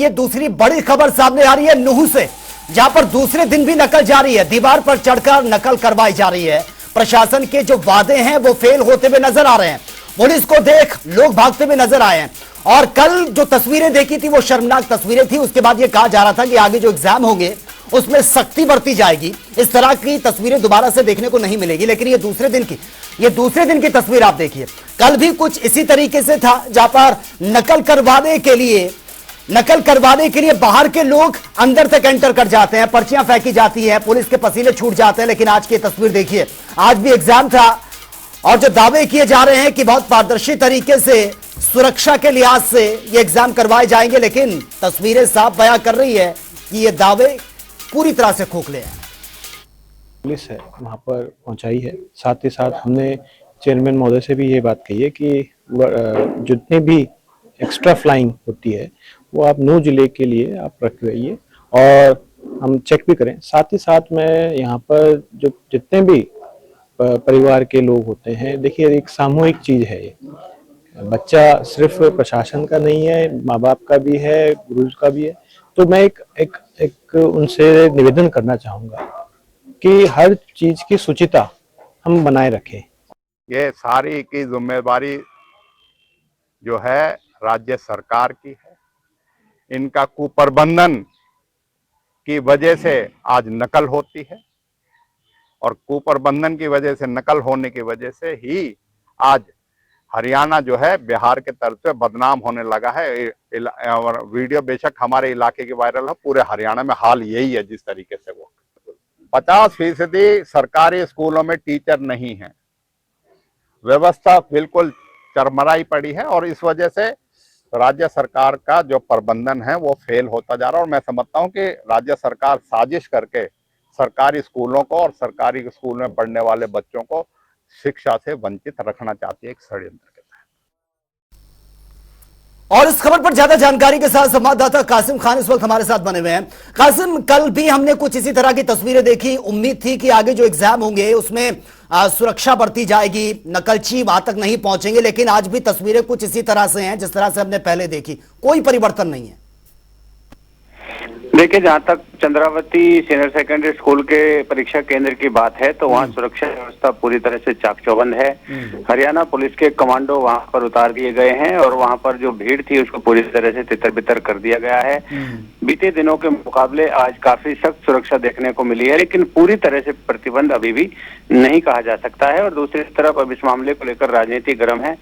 ये दूसरी बड़ी खबर सामने आ रही है नूह से, जहां पर दूसरे दिन भी नकल जारी है। दीवार पर चढ़कर नकल करवाई जा रही है। प्रशासन के जो वादे हैं वो फेल होते हुए नजर आ रहे हैं। पुलिस को देख लोग भागते हुए नजर आए हैं। और कल जो तस्वीरें देखी थी वो शर्मनाक तस्वीरें थी। उसके बाद ये कहा जा रहा था कि आगे जो एग्जाम होंगे उसमें सख्ती बरती जाएगी। इस तरह की तस्वीरें दोबारा से देखने को नहीं मिलेगी। लेकिन ये दूसरे दिन की तस्वीर आप देखिए। कल भी कुछ इसी तरीके से था, जहां पर नकल करवाने के लिए बाहर के लोग अंदर तक एंटर कर जाते हैं, पर्चियां फेंकी जाती हैं, पुलिस के पसीने छूट जाते हैं। लेकिन आज की तस्वीर देखिए, आज भी एग्जाम था और जो दावे किए जा रहे हैं कि बहुत पारदर्शी तरीके से सुरक्षा के लिहाज से ये एग्जाम करवाए जाएंगे, लेकिन तस्वीरें साफ बयां कर रही है कि ये दावे पूरी तरह से खोखले हैं। पुलिस है वहाँ पर पहुंचाई है। साथ ही साथ हमने चेयरमैन महोदय से भी ये बात कही है कि जितने भी एक्स्ट्रा फ्लाइंग होती है वो आप नूह जिले के लिए आप रखवाइए और हम चेक भी करें। साथ ही साथ मैं यहाँ पर जो जितने भी परिवार के लोग होते हैं, देखिए एक सामूहिक चीज है ये। बच्चा सिर्फ प्रशासन का नहीं है, माँ बाप का भी है, गुरु का भी है। तो मैं एक उनसे निवेदन करना चाहूँगा कि हर चीज की शुचिता हम बनाए रखें। ये सारी की जिम्मेदारी जो है राज्य सरकार की है। इनका कुप्रबंधन की वजह से आज नकल होती है और कुप्रबंधन की वजह से, नकल होने की वजह से ही आज हरियाणा जो है बिहार के तर्ज पे बदनाम होने लगा है। और वीडियो बेशक हमारे इलाके की वायरल है, पूरे हरियाणा में हाल यही है। जिस तरीके से वो 50% सरकारी स्कूलों में टीचर नहीं है, व्यवस्था बिल्कुल चरमराई पड़ी है और इस वजह से राज्य सरकार का जो प्रबंधन है वो फेल होता जा रहा है। और मैं समझता हूं कि राज्य सरकार साजिश करके सरकारी स्कूलों को और सरकारी स्कूल में पढ़ने वाले बच्चों को शिक्षा से वंचित रखना चाहती है, एक षड्यंत्र के तहत। और इस खबर पर ज्यादा जानकारी के साथ संवाददाता कासिम खान इस वक्त हमारे साथ बने हुए हैं। कासिम, कल भी हमने कुछ इसी तरह की तस्वीरें देखी। उम्मीद थी कि आगे जो एग्जाम होंगे उसमें सुरक्षा बरती जाएगी, नकलची वहां तक नहीं पहुंचेंगे, लेकिन आज भी तस्वीरें कुछ इसी तरह से हैं जिस तरह से हमने पहले देखी। कोई परिवर्तन नहीं है। देखिए, जहाँ तक चंद्रावती सीनियर सेकेंडरी स्कूल के परीक्षा केंद्र की बात है तो वहाँ सुरक्षा व्यवस्था पूरी तरह से चाक-चौबंद है। हरियाणा पुलिस के कमांडो वहाँ पर उतार दिए गए हैं और वहाँ पर जो भीड़ थी उसको पूरी तरह से तितर-बितर कर दिया गया है। बीते दिनों के मुकाबले आज काफी सख्त सुरक्षा देखने को मिली है, लेकिन पूरी तरह से प्रतिबंध अभी भी नहीं कहा जा सकता है। और दूसरी तरफ अब इस मामले को लेकर राजनीति गर्म है।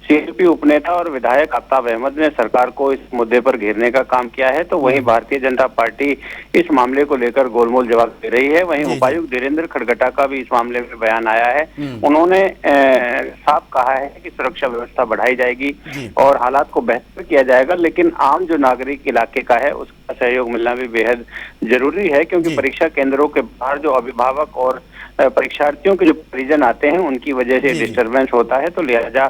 सीएलपी उपनेता और विधायक आफ्ताब अहमद ने सरकार को इस मुद्दे पर घेरने का काम किया है, तो वहीं भारतीय जनता पार्टी इस मामले को लेकर गोलमोल जवाब दे रही है। वहीं उपायुक्त धीरेन्द्र खड़गटा का भी इस मामले में बयान आया है। उन्होंने साफ कहा है कि सुरक्षा व्यवस्था बढ़ाई जाएगी और हालात को बेहतर किया जाएगा, लेकिन आम जो नागरिक इलाके का है उसका सहयोग मिलना भी बेहद जरूरी है, क्योंकि परीक्षा केंद्रों के बाहर जो अभिभावक और परीक्षार्थियों के जो परिजन आते हैं उनकी वजह से डिस्टरबेंस होता है। तो लिहाजा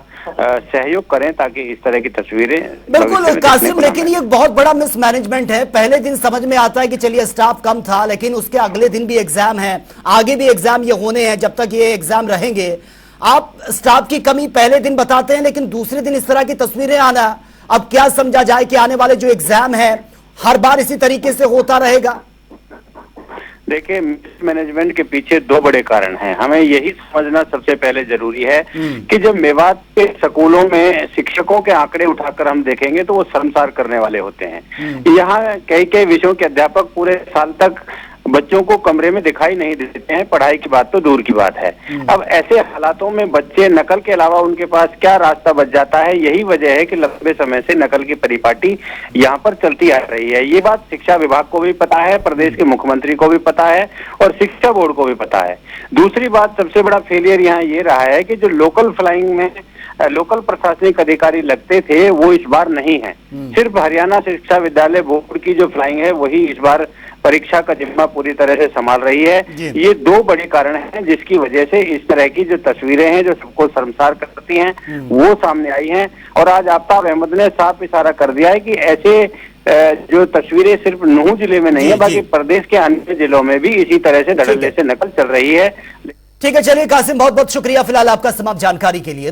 सहयोग करें ताकि इस तरह की तस्वीरें। बिल्कुल कासिम, लेकिन ये बहुत बड़ा मिसमैनेजमेंट है। पहले दिन समझ में आता है कि चलिए स्टाफ कम था, लेकिन उसके अगले दिन भी एग्जाम है, आगे भी एग्जाम ये होने हैं। जब तक ये एग्जाम रहेंगे, आप स्टाफ की कमी पहले दिन बताते हैं, लेकिन दूसरे दिन इस तरह की तस्वीरें आना, अब क्या समझा जाए कि आने वाले जो एग्जाम है हर बार इसी तरीके से होता रहेगा? देखिए, मिसमैनेजमेंट के पीछे दो बड़े कारण हैं। हमें यही समझना सबसे पहले जरूरी है कि जब मेवात के स्कूलों में शिक्षकों के आंकड़े उठाकर हम देखेंगे तो वो शर्मसार करने वाले होते हैं। यहाँ कई विषयों के अध्यापक पूरे साल तक बच्चों को कमरे में दिखाई नहीं देते हैं, पढ़ाई की बात तो दूर की बात है। अब ऐसे हालातों में बच्चे नकल के अलावा उनके पास क्या रास्ता बच जाता है? यही वजह है कि लंबे समय से नकल की परिपाटी यहाँ पर चलती आ रही है। ये बात शिक्षा विभाग को भी पता है, प्रदेश के मुख्यमंत्री को भी पता है और शिक्षा बोर्ड को भी पता है। दूसरी बात, सबसे बड़ा फेलियर यहाँ ये रहा है कि जो लोकल फ्लाइंग में लोकल प्रशासनिक अधिकारी लगते थे वो इस बार नहीं है। सिर्फ हरियाणा शिक्षा विद्यालय बोर्ड की जो फ्लाइंग है वही इस बार परीक्षा का जिम्मा पूरी तरह से संभाल रही है। ये दो बड़े कारण हैं जिसकी वजह से इस तरह की जो तस्वीरें हैं जो सबको शर्मसार करती हैं वो सामने आई हैं। और आज आफ्ताब अहमद ने साफ इशारा कर दिया है कि ऐसे जो तस्वीरें सिर्फ नूह जिले में नहीं है, बाकी प्रदेश के अन्य जिलों में भी इसी तरह से धड़ल्ले से नकल चल रही है। ठीक है, चलिए कासिम, बहुत बहुत शुक्रिया फिलहाल आपका तमाम जानकारी के लिए।